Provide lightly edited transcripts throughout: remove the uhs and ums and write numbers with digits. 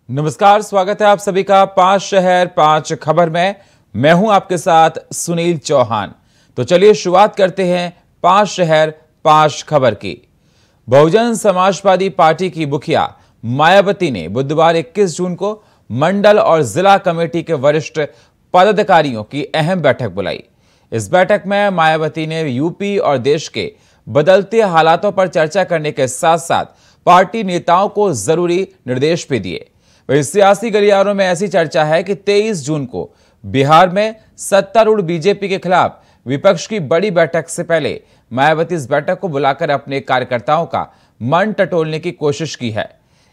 नमस्कार, स्वागत है आप सभी का 5 शहर 5 खबर में। मैं हूं आपके साथ सुनील चौहान। तो चलिए शुरुआत करते हैं 5 शहर 5 खबर की। बहुजन समाजवादी पार्टी की मुखिया मायावती ने बुधवार 21 जून को मंडल और जिला कमेटी के वरिष्ठ पदाधिकारियों की अहम बैठक बुलाई। इस बैठक में मायावती ने यूपी और देश के बदलते हालातों पर चर्चा करने के साथ साथ पार्टी नेताओं को जरूरी निर्देश भी दिए। वही सियासी गलियारों में ऐसी चर्चा है कि 23 जून को बिहार में सत्तारूढ़ बीजेपी के खिलाफ विपक्ष की बड़ी बैठक से पहले मायावती इस बैठक को बुलाकर अपने कार्यकर्ताओं का मन टटोलने की कोशिश की है।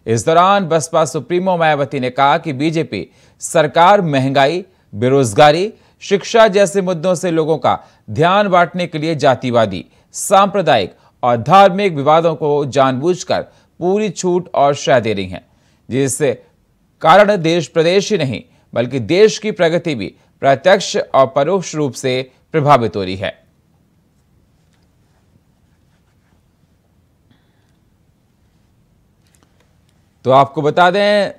इस दौरान बसपा सुप्रीमो मायावती ने कहा कि बीजेपी सरकार महंगाई, बेरोजगारी, शिक्षा जैसे मुद्दों से लोगों का ध्यान बांटने के लिए जातिवादी, सांप्रदायिक और धार्मिक विवादों को जानबूझकर पूरी छूट और शह दे रही है, जिससे कारण देश प्रदेश ही नहीं बल्कि देश की प्रगति भी प्रत्यक्ष और परोक्ष रूप से प्रभावित हो रही है। तो आपको बता दें,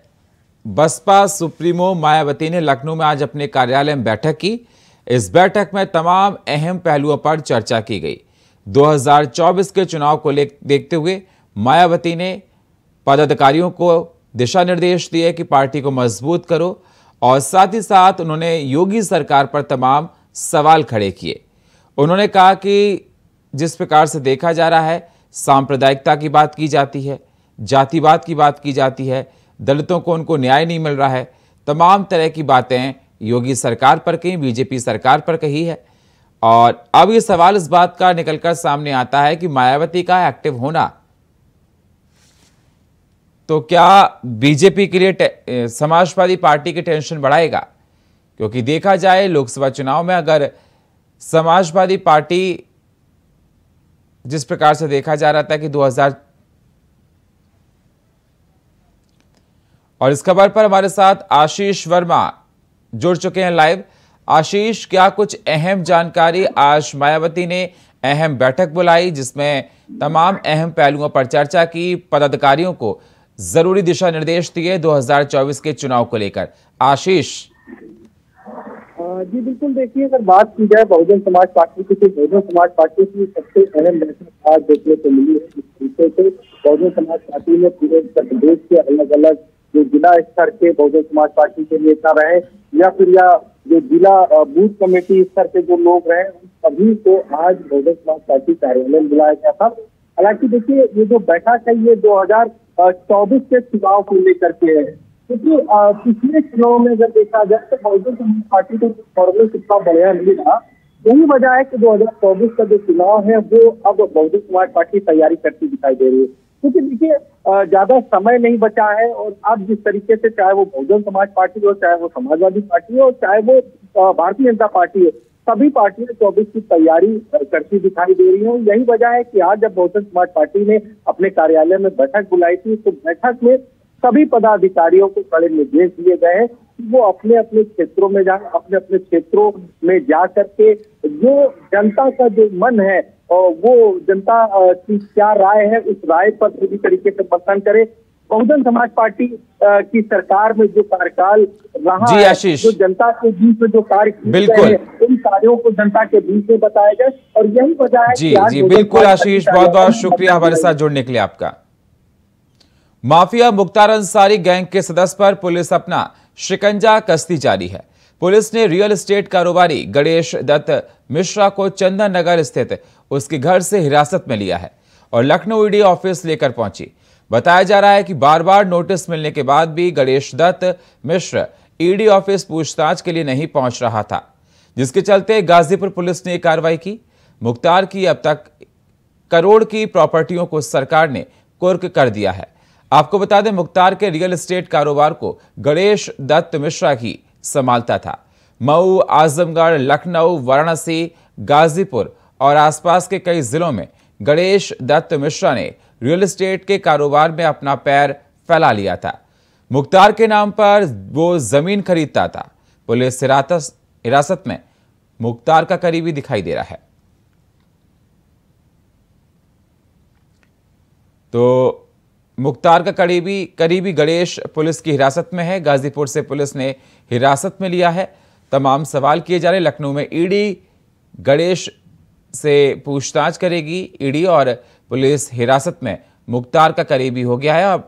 बसपा सुप्रीमो मायावती ने लखनऊ में आज अपने कार्यालय में बैठक की। इस बैठक में तमाम अहम पहलुओं पर चर्चा की गई। 2024 के चुनाव को देखते हुए मायावती ने पदाधिकारियों को दिशा निर्देश दिए कि पार्टी को मजबूत करो और साथ ही साथ उन्होंने योगी सरकार पर तमाम सवाल खड़े किए। उन्होंने कहा कि जिस प्रकार से देखा जा रहा है, सांप्रदायिकता की बात की जाती है, जातिवाद की बात की जाती है, दलितों को उनको न्याय नहीं मिल रहा है, तमाम तरह की बातें योगी सरकार पर कही, बीजेपी सरकार पर कही है। और अब ये सवाल इस बात का निकलकर सामने आता है कि मायावती का एक्टिव होना तो क्या बीजेपी के लिए समाजवादी पार्टी की टेंशन बढ़ाएगा? क्योंकि देखा जाए लोकसभा चुनाव में अगर समाजवादी पार्टी जिस प्रकार से देखा जा रहा था कि 2000 और इस खबर पर हमारे साथ आशीष वर्मा जुड़ चुके हैं लाइव। आशीष, क्या कुछ अहम जानकारी? आज मायावती ने अहम बैठक बुलाई जिसमें तमाम अहम पहलुओं पर चर्चा की, पदाधिकारियों को जरूरी दिशा निर्देश दिए 2024 के चुनाव को लेकर। आशीष जी बिल्कुल, देखिए अगर बात की जाए बहुजन समाज पार्टी की, तो बहुजन समाज पार्टी की सबसे अहम बैठक आज देखने को मिली है। इस विषय से बहुजन समाज पार्टी ने पूरे उत्तर प्रदेश के अलग अलग जो जिला स्तर के बहुजन समाज पार्टी के नेता रहे या जो जिला बूथ कमेटी स्तर के जो लोग रहे, उन सभी को आज बहुजन समाज पार्टी कार्यालय में बुलाया गया था। हालांकि देखिए ये जो बैठक है ये 2024 के चुनाव को लेकर के है, क्योंकि पिछले चुनाव में अगर देखा जाए तो बहुजन समाज पार्टी को फॉर्मूला कितना बढ़िया नहीं रहा। यही वजह है कि 2024 का जो चुनाव है वो अब बहुजन समाज पार्टी तैयारी करती दिखाई दे रही है। क्योंकि देखिए ज्यादा समय नहीं बचा है और अब जिस तरीके से चाहे वो बहुजन समाज पार्टी हो, चाहे वो समाजवादी पार्टी हो, चाहे वो भारतीय जनता पार्टी हो, सभी पार्टियां 24 की तैयारी करती दिखाई दे रही है। यही वजह है कि आज जब बहुजन समाज पार्टी ने अपने कार्यालय में बैठक बुलाई थी, तो बैठक में सभी पदाधिकारियों को कड़े निर्देश दिए गए हैं कि वो अपने अपने क्षेत्रों में जाए, अपने अपने क्षेत्रों में जा करके जो जनता का जो मन है और वो जनता की क्या राय है, उस राय पर पूरी तरीके से मतदान करे। बहुजन समाज पार्टी की सरकार में जो कार्यकाल रहा है, जो जनता के बीच में जो कार्य किए गए हैं, उन कार्यों को जनता के बीच में बताया जाए। और यही वजह है जी जी बिल्कुल आशीष, बहुत बहुत शुक्रिया हमारे साथ जुड़ने के लिए आपका। माफिया मुख्तार अंसारी गैंग के सदस्य पर पुलिस अपना शिकंजा कसती जारी है। पुलिस ने रियल एस्टेट कारोबारी गणेश दत्त मिश्रा को चंदन नगर स्थित उसके घर से हिरासत में लिया है और लखनऊ ईडी ऑफिस लेकर पहुंची। बताया जा रहा है कि बार बार नोटिस मिलने के बाद भी गणेश दत्त मिश्र ईडी ऑफिस पूछताछ के लिए नहीं पहुंच रहा था, जिसके चलते गाजीपुर पुलिस ने कार्रवाई की। मुख्तार की अब तक करोड़ की प्रॉपर्टियों को सरकार ने कुर्क कर दिया है। आपको बता दें, मुख्तार के रियल एस्टेट कारोबार को गणेश दत्त मिश्रा ही संभालता था। मऊ, आजमगढ़, लखनऊ, वाराणसी, गाजीपुर और आसपास के कई जिलों में गणेश दत्त मिश्रा ने रियल एस्टेट के कारोबार में अपना पैर फैला लिया था। मुख्तार के नाम पर वो जमीन खरीदता था। पुलिस हिरासत में मुख्तार का करीबी दिखाई दे रहा है। तो मुख्तार का करीबी गणेश पुलिस की हिरासत में है। गाजीपुर से पुलिस ने हिरासत में लिया है। तमाम सवाल किए जा रहे। लखनऊ में ईडी गणेश से पूछताछ करेगी। ईडी और पुलिस हिरासत में मुख्तार का करीबी हो गया है। अब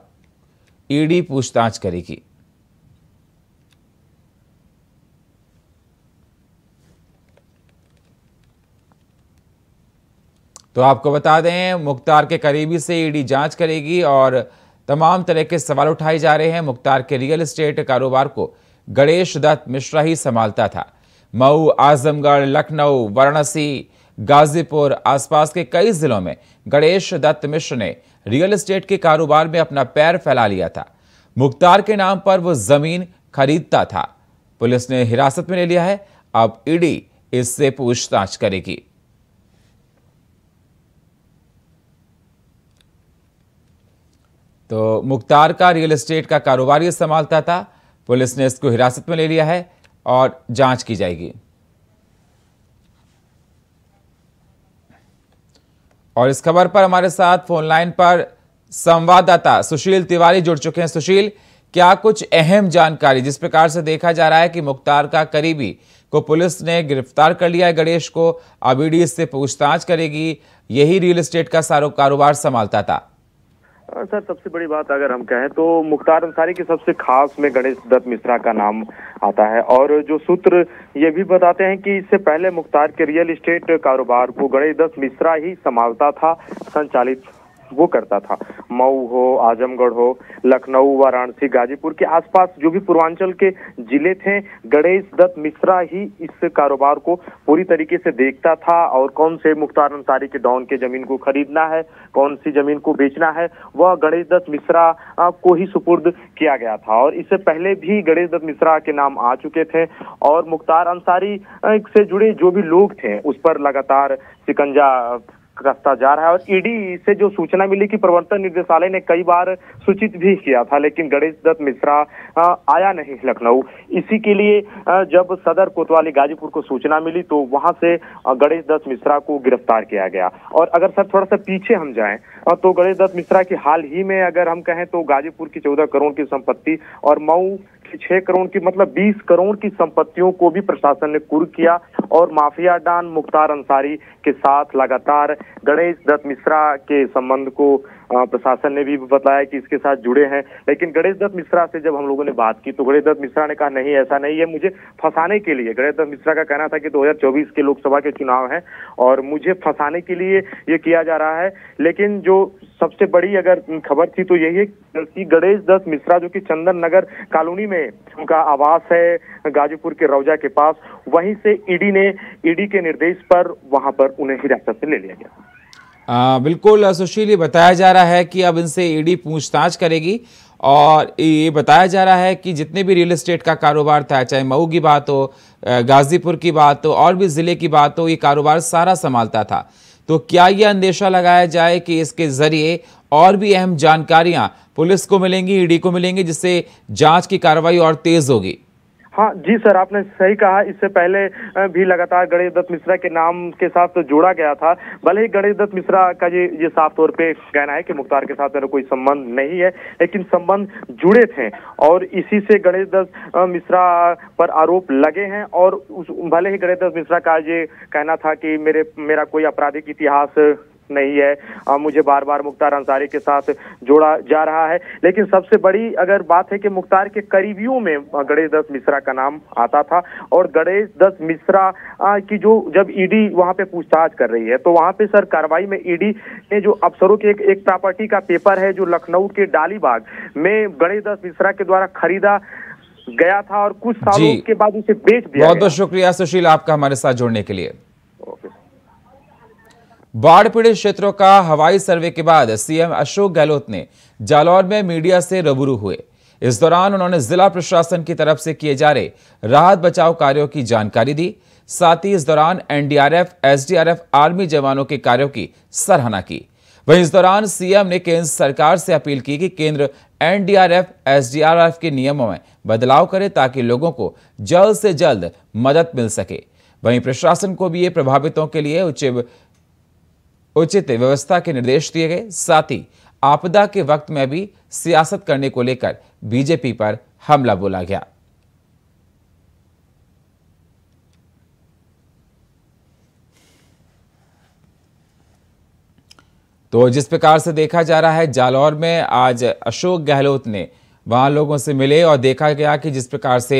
ईडी पूछताछ करेगी। तो आपको बता दें, मुख्तार के करीबी से ईडी जांच करेगी और तमाम तरह के सवाल उठाए जा रहे हैं। मुख्तार के रियल एस्टेट कारोबार को गणेश दत्त मिश्रा ही संभालता था। मऊ, आजमगढ़, लखनऊ, वाराणसी, गाजीपुर आसपास के कई जिलों में गणेश दत्त मिश्र ने रियल एस्टेट के कारोबार में अपना पैर फैला लिया था। मुख्तार के नाम पर वो जमीन खरीदता था। पुलिस ने हिरासत में ले लिया है। अब ईडी इससे पूछताछ करेगी। तो मुख्तार का रियल एस्टेट का कारोबार ये संभालता था। पुलिस ने इसको हिरासत में ले लिया है और जांच की जाएगी। और इस खबर पर हमारे साथ फोन लाइन पर संवाददाता सुशील तिवारी जुड़ चुके हैं। सुशील, क्या कुछ अहम जानकारी? जिस प्रकार से देखा जा रहा है कि मुख्तार का करीबी को पुलिस ने गिरफ्तार कर लिया है गणेश को, अब ईडी इससे पूछताछ करेगी। यही रियल एस्टेट का सारा कारोबार संभालता था। सर, सबसे बड़ी बात अगर हम कहें तो मुख्तार अंसारी के सबसे खास में गणेश दत्त मिश्रा का नाम आता है। और जो सूत्र ये भी बताते हैं कि इससे पहले मुख्तार के रियल एस्टेट कारोबार को गणेश दत्त मिश्रा ही संभालता था, संचालित वो करता था। मऊ हो, आजमगढ़ हो, लखनऊ, वाराणसी, गाजीपुर के आसपास जो भी पूर्वांचल के जिले थे, गणेश दत्त मिश्रा ही इस कारोबार को पूरी तरीके से देखता था। और कौन से मुख्तार अंसारी के डॉन के जमीन को खरीदना है, कौन सी जमीन को बेचना है, वह गणेश दत्त मिश्रा को ही सुपुर्द किया गया था। और इससे पहले भी गणेश दत्त मिश्रा के नाम आ चुके थे और मुख्तार अंसारी से जुड़े जो भी लोग थे उस पर लगातार शिकंजा कसता जा रहा है। और ईडी से जो सूचना मिली कि प्रवर्तन निदेशालय ने कई बार सूचित भी किया था, लेकिन गणेश दत्त मिश्रा आया नहीं लखनऊ। इसी के लिए जब सदर कोतवाली गाजीपुर को सूचना मिली तो वहां से गणेश दत्त मिश्रा को गिरफ्तार किया गया। और अगर सर थोड़ा सा पीछे हम जाएं तो गणेश दत्त मिश्रा की हाल ही में अगर हम कहें तो गाजीपुर की 14 करोड़ की संपत्ति और मऊ 6 करोड़ की, मतलब 20 करोड़ की संपत्तियों को भी प्रशासन ने कुर्क किया। और माफिया डॉन मुख्तार अंसारी के साथ लगातार गणेश दत्त मिश्रा के संबंध को प्रशासन ने भी बताया कि इसके साथ जुड़े हैं। लेकिन गणेश दत्त मिश्रा से जब हम लोगों ने बात की तो गणेश दत्त मिश्रा ने कहा नहीं, ऐसा नहीं है, मुझे फंसाने के लिए। गणेश दत्त मिश्रा का कहना था कि 2024 के लोकसभा के चुनाव हैं और मुझे फंसाने के लिए ये किया जा रहा है। लेकिन जो सबसे बड़ी अगर खबर थी तो यही है कि गणेश दत्त मिश्रा जो कि चंदन नगर कॉलोनी में उनका आवास है गाजीपुर के रौजा के पास, वहीं से ईडी के निर्देश पर वहां पर उन्हें हिरासत में ले लिया गया। बिल्कुल सुशील, ये बताया जा रहा है कि अब इनसे ईडी पूछताछ करेगी और ये बताया जा रहा है कि जितने भी रियल एस्टेट का कारोबार था, चाहे मऊ की बात हो, गाजीपुर की बात हो और भी जिले की बात हो, ये कारोबार सारा संभालता था। तो क्या ये अंदेशा लगाया जाए कि इसके जरिए और भी अहम जानकारियां पुलिस को मिलेंगी, ईडी को मिलेंगी, जिससे जांच की कार्रवाई और तेज होगी? हाँ जी सर, आपने सही कहा। इससे पहले भी लगातार गणेश दत्त मिश्रा के नाम के साथ जोड़ा गया था। भले ही गणेश दत्त मिश्रा का ये साफ तौर पे कहना है कि मुख्तार के साथ मेरा कोई संबंध नहीं है, लेकिन संबंध जुड़े थे और इसी से गणेश दत्त मिश्रा पर आरोप लगे हैं। और भले ही गणेश दत्त मिश्रा का ये कहना था कि मेरा कोई आपराधिक इतिहास नहीं है, मुझे बार बार मुख्तार अंसारी के साथ जोड़ा जा रहा है, लेकिन सबसे बड़ी अगर बात है कि मुख्तार के करीबियों में गणेश दत्त मिश्रा का नाम आता था। और गणेश दत्त मिश्रा की जो जब ईडी वहां पे पूछताछ कर रही है तो वहां पे सर कार्रवाई में ईडी ने जो अफसरों के एक प्रॉपर्टी का पेपर है जो लखनऊ के डालीबाग में गणेश दत्त मिश्रा के द्वारा खरीदा गया था और कुछ सालों के बाद उसे बेच दिया। बहुत बहुत शुक्रिया सुशील आपका हमारे साथ जुड़ने के लिए। बाढ़ पीड़ित क्षेत्रों का हवाई सर्वे के बाद सीएम अशोक गहलोत ने जालौर में मीडिया से रूबरू हुए। इस दौरान उन्होंने जिला प्रशासन की तरफ से किए जा रहे राहत बचाव कार्यों की जानकारी दी। साथ ही इस दौरान एनडीआरएफ, एसडीआरएफ, आर्मी जवानों के कार्यों की सराहना की। वहीं इस दौरान सीएम ने केंद्र सरकार से अपील की कि केंद्र एनडीआरएफ, एसडीआरएफ के नियमों में बदलाव करे ताकि लोगों को जल्द से जल्द मदद मिल सके। वहीं प्रशासन को भी ये प्रभावितों के लिए उचित व्यवस्था के निर्देश दिए गए। साथ ही आपदा के वक्त में भी सियासत करने को लेकर बीजेपी पर हमला बोला गया। तो जिस प्रकार से देखा जा रहा है, जालौर में आज अशोक गहलोत ने वहां लोगों से मिले और देखा गया कि जिस प्रकार से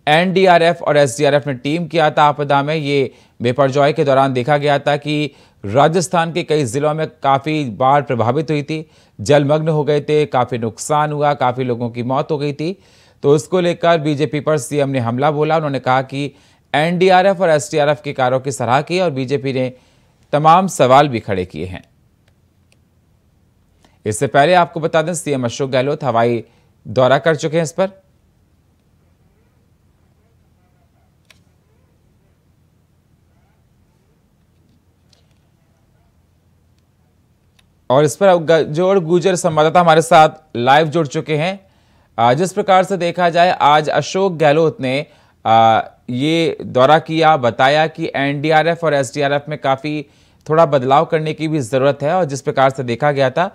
एनडीआरएफ और एसडीआरएफ ने टीम किया था आपदा में, ये बिपरजॉय के दौरान देखा गया था कि राजस्थान के कई जिलों में काफ़ी बाढ़ प्रभावित हुई थी, जलमग्न हो गए थे, काफ़ी नुकसान हुआ, काफ़ी लोगों की मौत हो गई थी। तो उसको लेकर बीजेपी पर सीएम ने हमला बोला। उन्होंने कहा कि एनडीआरएफ और एसडीआरएफ के कार्यों की सराहना की और बीजेपी ने तमाम सवाल भी खड़े किए हैं। इससे पहले आपको बता दें, सीएम अशोक गहलोत हवाई दौरा कर चुके हैं इस पर। और इस पर जोड़ गुजर संवाददाता हमारे साथ लाइव जुड़ चुके हैं। जिस प्रकार से देखा जाए, आज अशोक गहलोत ने ये दौरा किया, बताया कि एनडीआरएफ और एसडीआरएफ में काफ़ी थोड़ा बदलाव करने की भी ज़रूरत है। और जिस प्रकार से देखा गया था,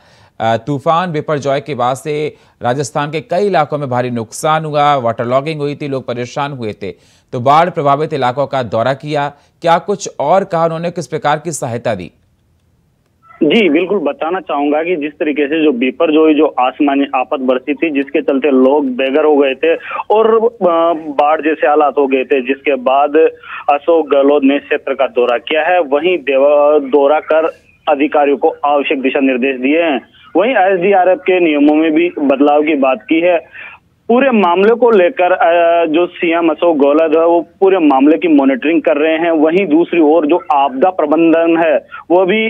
तूफान बिपरजॉय के बाद से राजस्थान के कई इलाकों में भारी नुकसान हुआ, वाटर लॉगिंग हुई थी, लोग परेशान हुए थे। तो बाढ़ प्रभावित इलाकों का दौरा किया, क्या कुछ और कहा उन्होंने, किस प्रकार की सहायता दी? जी बिल्कुल, बताना चाहूंगा कि जिस तरीके से जो बिपरजॉय जो आसमानी आफत बरसी थी, जिसके चलते लोग बेघर हो गए थे और बाढ़ जैसे हालात हो गए थे, जिसके बाद अशोक गहलोत ने क्षेत्र का दौरा किया है। वहीं दौरा कर अधिकारियों को आवश्यक दिशा निर्देश दिए हैं। वहीं एसडीआरएफ के नियमों में भी बदलाव की बात की है। पूरे मामले को लेकर जो सीएम अशोक गहलोत है, वो पूरे मामले की मॉनिटरिंग कर रहे हैं। वहीं दूसरी ओर जो आपदा प्रबंधन है, वो भी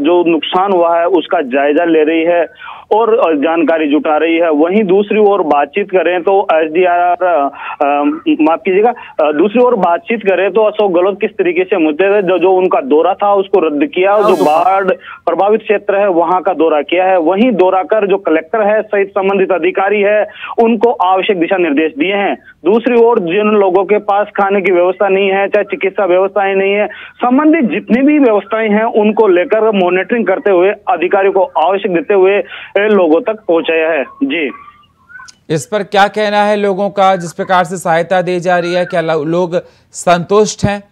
जो नुकसान हुआ है उसका जायजा ले रही है और जानकारी जुटा रही है। वहीं दूसरी ओर बातचीत करें तो माफ कीजिएगा, दूसरी ओर बातचीत करें तो अशोक गहलोत किस तरीके से मुद्दे थे, जो उनका दौरा था उसको रद्द किया, जो बाढ़ प्रभावित क्षेत्र है वहां का दौरा किया है। वहीं दौरा कर जो कलेक्टर है सहित संबंधित अधिकारी है, उनको आवश्यक दिशा निर्देश दिए हैं। दूसरी ओर जिन लोगों के पास खाने की व्यवस्था नहीं है, चाहे चिकित्सा व्यवस्थाएं नहीं है, संबंधित जितनी भी व्यवस्थाएं हैं उनको लेकर मॉनिटरिंग करते हुए अधिकारियों को आवश्यक देते हुए लोगों तक पहुंचाया है। जी, इस पर क्या कहना है लोगों का, जिस प्रकार से सहायता दी जा रही है, क्या लोग संतुष्ट हैं?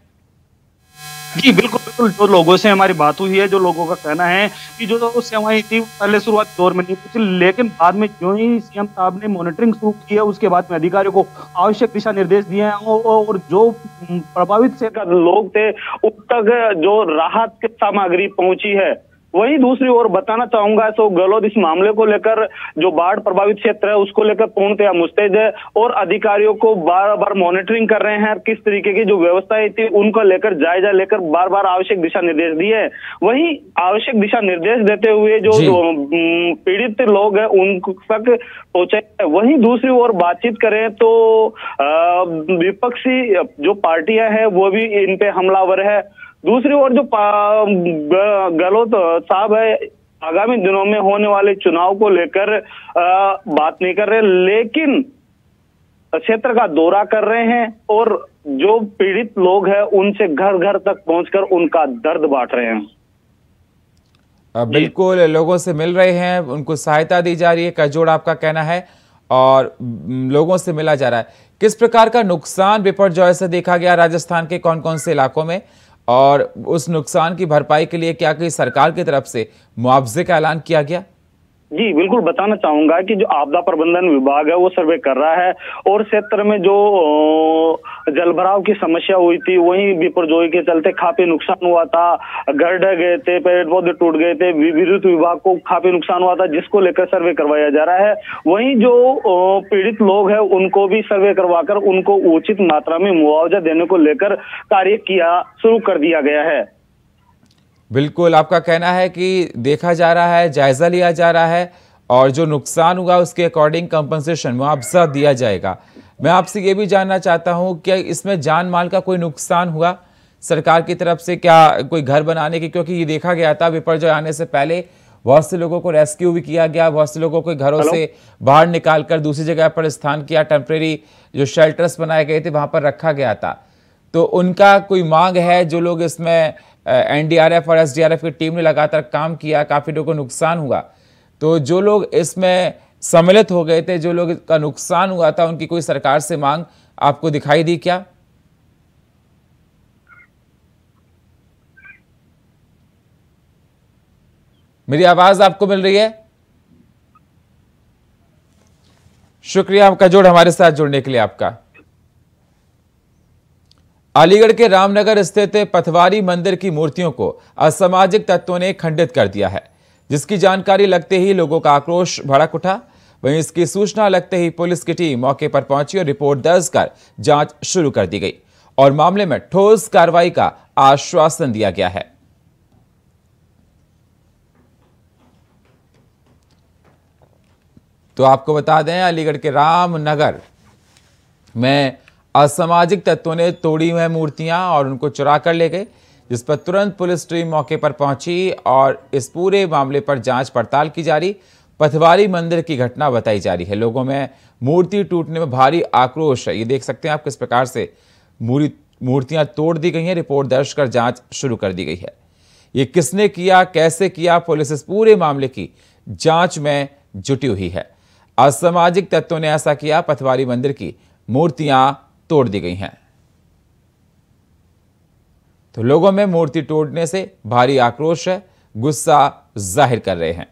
जी बिल्कुल बिल्कुल, जो लोगों से हमारी बात हुई है, जो लोगों का कहना है कि जो सेवाएं थी पहले शुरुआत दौर में नहीं थी, लेकिन बाद में जो ही सीएम साहब ने मॉनिटरिंग शुरू की है, उसके बाद में अधिकारियों को आवश्यक दिशा निर्देश दिए हैं और जो प्रभावित से लोग थे उन तक जो राहत सामग्री पहुंची है। वहीं दूसरी ओर बताना चाहूंगा, अशोक गहलोत इस मामले को लेकर जो बाढ़ प्रभावित क्षेत्र है उसको लेकर पूर्णतया मुस्तैद है और अधिकारियों को बार बार मॉनिटरिंग कर रहे हैं। किस तरीके की जो व्यवस्थाएं थी उनको लेकर जायजा लेकर बार बार आवश्यक दिशा निर्देश दिए। वहीं आवश्यक दिशा निर्देश देते हुए जो पीड़ित लोग हैं उन तक पहुंचे। वहीं दूसरी ओर बातचीत करें तो विपक्षी जो पार्टियां हैं वो भी इन पे हमलावर है। दूसरी ओर जो गहलोत साहब है, आगामी दिनों में होने वाले चुनाव को लेकर बात नहीं कर रहे, लेकिन क्षेत्र का दौरा कर रहे हैं और जो पीड़ित लोग हैं उनसे घर घर तक पहुंचकर उनका दर्द बांट रहे हैं। बिल्कुल, लोगों से मिल रहे हैं, उनको सहायता दी जा रही है, कजोड़ आपका कहना है, और लोगों से मिला जा रहा है। किस प्रकार का नुकसान बिपरजॉय से देखा गया राजस्थान के कौन कौन से इलाकों में, और उस नुकसान की भरपाई के लिए क्या कोई सरकार की तरफ से मुआवजे का ऐलान किया गया? जी बिल्कुल, बताना चाहूंगा कि जो आपदा प्रबंधन विभाग है वो सर्वे कर रहा है और क्षेत्र में जो जलभराव की समस्या हुई थी, वहीं बिपरजॉय के चलते काफी नुकसान हुआ था, घर ढह गए थे, पेड़ पौधे टूट गए थे, विद्युत विभाग को काफी नुकसान हुआ था, जिसको लेकर सर्वे करवाया जा रहा है। वहीं जो पीड़ित लोग हैं उनको भी सर्वे करवाकर उनको उचित मात्रा में मुआवजा देने को लेकर कार्य किया शुरू कर दिया गया है। बिल्कुल, आपका कहना है कि देखा जा रहा है, जायजा लिया जा रहा है और जो नुकसान हुआ उसके अकॉर्डिंग कंपनसेशन मुआवजा दिया जाएगा। मैं आपसे ये भी जानना चाहता हूं कि इसमें जान माल का कोई नुकसान हुआ सरकार की तरफ से, क्या कोई घर बनाने की, क्योंकि ये देखा गया था बिपरजॉय आने से पहले बहुत से लोगों को रेस्क्यू भी किया गया, बहुत से लोगों को घरों से बाहर निकाल कर दूसरी जगह पर स्थान किया, टेम्परेरी जो शेल्टर्स बनाए गए थे वहां पर रखा गया था। तो उनका कोई मांग है? जो लोग इसमें एनडीआरएफ और एसडीआरएफ की टीम ने लगातार काम किया, काफी लोगों को नुकसान हुआ, तो जो लोग इसमें सम्मिलित हो गए थे, जो लोग का नुकसान हुआ था, उनकी कोई सरकार से मांग आपको दिखाई दी क्या? मेरी आवाज आपको मिल रही है? शुक्रिया आपका जोड़ हमारे साथ जुड़ने के लिए आपका। अलीगढ़ के रामनगर स्थित पथवारी मंदिर की मूर्तियों को असामाजिक तत्वों ने खंडित कर दिया है, जिसकी जानकारी लगते ही लोगों का आक्रोश भड़क उठा। वहीं इसकी सूचना लगते ही पुलिस की टीम मौके पर पहुंची और रिपोर्ट दर्ज कर जांच शुरू कर दी गई और मामले में ठोस कार्रवाई का आश्वासन दिया गया है। तो आपको बता दें, अलीगढ़ के रामनगर में असामाजिक तत्वों ने तोड़ी हुई मूर्तियां और उनको चुरा कर ले गए, जिस पर तुरंत पुलिस टीम मौके पर पहुंची और इस पूरे मामले पर जांच पड़ताल की जा रही। पथवारी मंदिर की घटना बताई जा रही है। लोगों में मूर्ति टूटने में भारी आक्रोश है। ये देख सकते हैं आप किस प्रकार से मूर्तियां तोड़ दी गई हैं। रिपोर्ट दर्ज कर जांच शुरू कर दी गई है। ये किसने किया, कैसे किया, पुलिस इस पूरे मामले की जांच में जुटी हुई है। असामाजिक तत्वों ने ऐसा किया, पथवारी मंदिर की मूर्तियां तोड़ दी गई हैं। तो लोगों में मूर्ति तोड़ने से भारी आक्रोश है, गुस्सा जाहिर कर रहे हैं।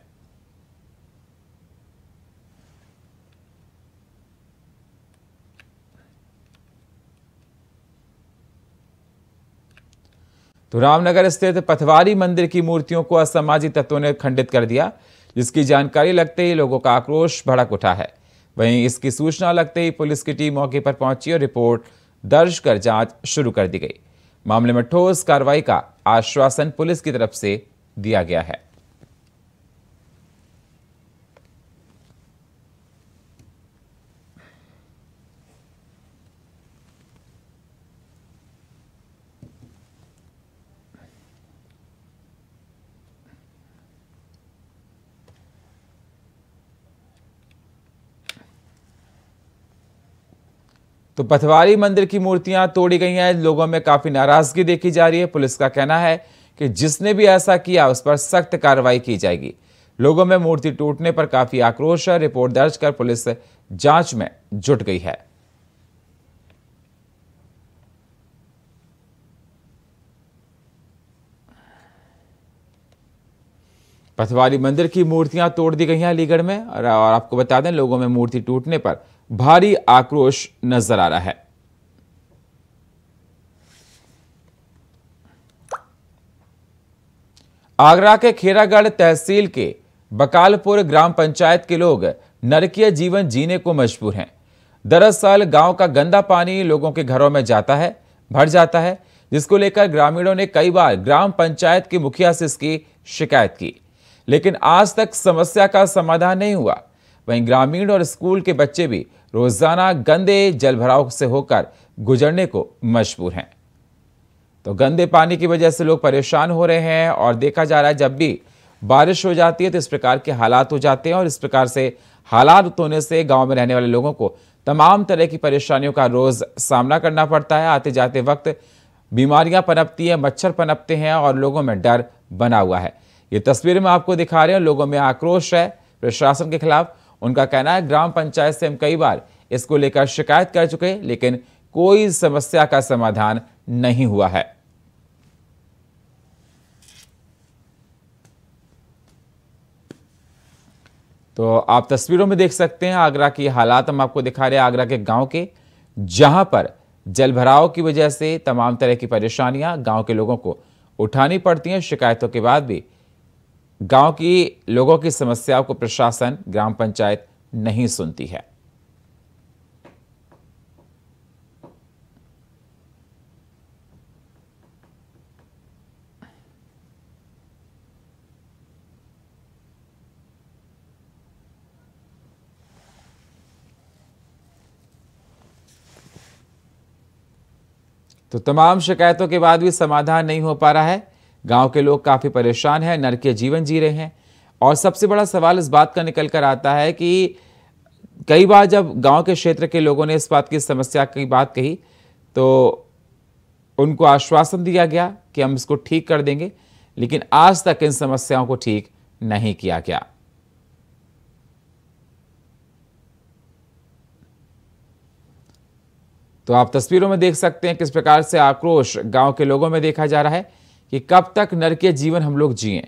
तो रामनगर स्थित पथवारी मंदिर की मूर्तियों को असामाजिक तत्वों ने खंडित कर दिया, जिसकी जानकारी लगते ही लोगों का आक्रोश भड़क उठा है। वहीं इसकी सूचना लगते ही पुलिस की टीम मौके पर पहुंची और रिपोर्ट दर्ज कर जांच शुरू कर दी गई। मामले में ठोस कार्रवाई का आश्वासन पुलिस की तरफ से दिया गया है। तो पथवारी मंदिर की मूर्तियां तोड़ी गई हैं। लोगों में काफी नाराजगी देखी जा रही है। पुलिस का कहना है कि जिसने भी ऐसा किया उस पर सख्त कार्रवाई की जाएगी। लोगों में मूर्ति टूटने पर काफी आक्रोश है। रिपोर्ट दर्ज कर पुलिस जांच में जुट गई है। पथवारी मंदिर की मूर्तियां तोड़ दी गई हैं अलीगढ़ में और आपको बता दें, लोगों में मूर्ति टूटने पर भारी आक्रोश नजर आ रहा है। आगरा के खेरागढ़ तहसील के बकालपुर ग्राम पंचायत के लोग नरकीय जीवन जीने को मजबूर हैं। दरअसल गांव का गंदा पानी लोगों के घरों में जाता है, भर जाता है, जिसको लेकर ग्रामीणों ने कई बार ग्राम पंचायत के मुखिया से इसकी शिकायत की, लेकिन आज तक समस्या का समाधान नहीं हुआ। वहीं ग्रामीण और स्कूल के बच्चे भी रोजाना गंदे जलभराव से होकर गुजरने को मजबूर हैं। तो गंदे पानी की वजह से लोग परेशान हो रहे हैं और देखा जा रहा है जब भी बारिश हो जाती है तो इस प्रकार के हालात हो जाते हैं और इस प्रकार से हालात होने से गांव में रहने वाले लोगों को तमाम तरह की परेशानियों का रोज सामना करना पड़ता है। आते जाते वक्त बीमारियां पनपती हैं, मच्छर पनपते हैं और लोगों में डर बना हुआ है। ये तस्वीर में आपको दिखा रहे हैं। लोगों में आक्रोश है प्रशासन के खिलाफ। उनका कहना है ग्राम पंचायत से हम कई बार इसको लेकर शिकायत कर चुके हैं, लेकिन कोई समस्या का समाधान नहीं हुआ है। तो आप तस्वीरों में देख सकते हैं आगरा की हालात हम आपको दिखा रहे हैं, आगरा के गांव के, जहां पर जलभराव की वजह से तमाम तरह की परेशानियां गांव के लोगों को उठानी पड़ती हैं। शिकायतों के बाद भी गांव की लोगों की समस्याओं को प्रशासन, ग्राम पंचायत नहीं सुनती है। तो तमाम शिकायतों के बाद भी समाधान नहीं हो पा रहा है। गांव के लोग काफी परेशान हैं, नरकीय जीवन जी रहे हैं। और सबसे बड़ा सवाल इस बात का निकल कर आता है कि कई बार जब गांव के क्षेत्र के लोगों ने इस बात की समस्या की बात कही तो उनको आश्वासन दिया गया कि हम इसको ठीक कर देंगे, लेकिन आज तक इन समस्याओं को ठीक नहीं किया गया। तो आप तस्वीरों में देख सकते हैं किस प्रकार से आक्रोश गांव के लोगों में देखा जा रहा है कि कब तक नरकीय जीवन हम लोग जिएं।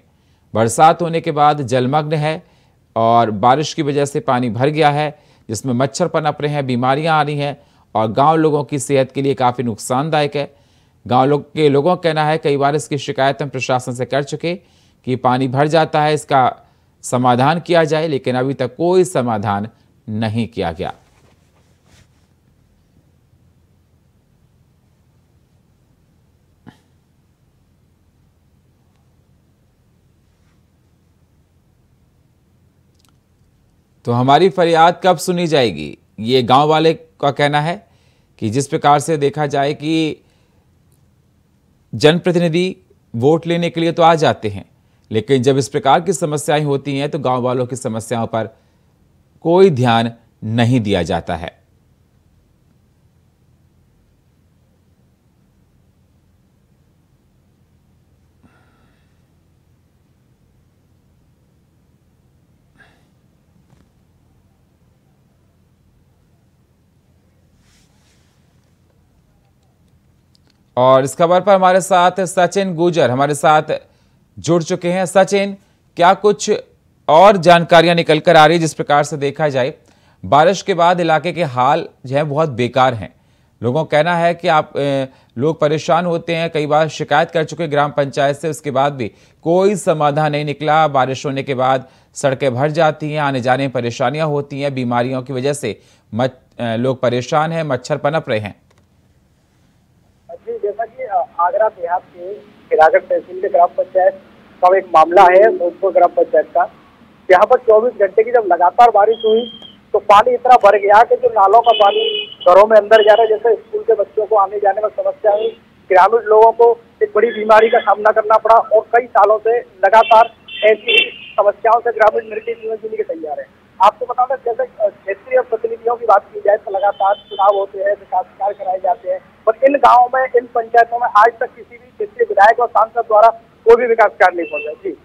बरसात होने के बाद जलमग्न है और बारिश की वजह से पानी भर गया है, जिसमें मच्छर पनप रहे हैं, बीमारियां आ रही हैं और गांव लोगों की सेहत के लिए काफ़ी नुकसानदायक है। गांव के लोगों का कहना है, कई बार इसकी शिकायत हम प्रशासन से कर चुके कि पानी भर जाता है, इसका समाधान किया जाए, लेकिन अभी तक कोई समाधान नहीं किया गया। तो हमारी फरियाद कब सुनी जाएगी, ये गांव वाले का कहना है कि जिस प्रकार से देखा जाए कि जनप्रतिनिधि वोट लेने के लिए तो आ जाते हैं, लेकिन जब इस प्रकार की समस्याएं होती हैं तो गांव वालों की समस्याओं पर कोई ध्यान नहीं दिया जाता है। और इस खबर पर हमारे साथ सचिन गुजर हमारे साथ जुड़ चुके हैं। सचिन, क्या कुछ और जानकारियां निकल कर आ रही है? जिस प्रकार से देखा जाए बारिश के बाद इलाके के हाल जो है बहुत बेकार हैं। लोगों का कहना है कि लोग परेशान होते हैं, कई बार शिकायत कर चुके ग्राम पंचायत से, उसके बाद भी कोई समाधान नहीं निकला। बारिश होने के बाद सड़कें भर जाती हैं, आने जाने में परेशानियां होती हैं, बीमारियों की वजह से लोग परेशान हैं, मच्छर पनप रहे हैं। जैसा कि आगरा देहात के खिलागढ़ तहसील के ग्राम पंचायत का एक मामला है, भोजपुर ग्राम पंचायत का, यहाँ पर 24 घंटे की जब लगातार बारिश हुई तो पानी इतना भर गया कि जो नालों का पानी घरों में अंदर जा रहा है, जैसे स्कूल के बच्चों को आने जाने में समस्या हुई, ग्रामीण लोगों को एक बड़ी बीमारी का सामना करना पड़ा और कई सालों से लगातार ऐसी समस्याओं से ग्रामीण नरकीय जीवन जीने के तैयार है। आपको बता दें, जैसे क्षेत्रीय प्रतिनिधियों की बात की जाए तो लगातार चुनाव होते हैं, विकास कार्य कराए जाते हैं, पर इन गाँव में, इन पंचायतों में आज तक किसी भी क्षेत्रीय विधायक और सांसद द्वारा कोई भी विकास कार्य नहीं पहुंचा। जी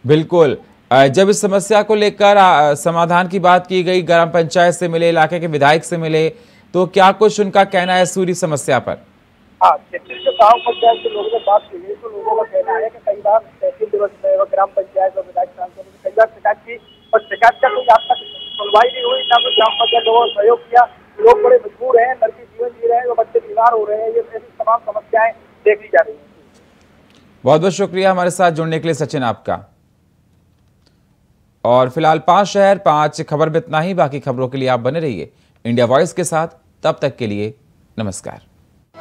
बिल्कुल। जब इस समस्या को लेकर समाधान की बात की गई, ग्राम पंचायत से मिले, इलाके के विधायक से मिले, तो क्या कुछ उनका कहना है सूरी समस्या पर? हाँ, क्षेत्रीय जो गाँव पंचायत के लोगों से बात की गई तो लोगों का कहना है कि कई बार तहसील दिवस में ग्राम पंचायत और विधायक सांसद ने कई बार शिकायत की और शिकायत का कोई आज तक सुनवाई नहीं हुई, ना तो ग्राम पंचायत लोगों ने सहयोग किया। लोग बड़े मजबूर हैं, नरकीय जीवन जी रहे हैं, बच्चे बीमार हो रहे हैं, ये ऐसी तमाम समस्याएं देख ली जा रही हैं। बहुत बहुत शुक्रिया हमारे साथ जुड़ने के लिए सचिन आपका। और फिलहाल 5 शहर 5 खबर में इतना ही। बाकी खबरों के लिए आप बने रहिए इंडिया वॉइस के साथ। तब तक के लिए नमस्कार।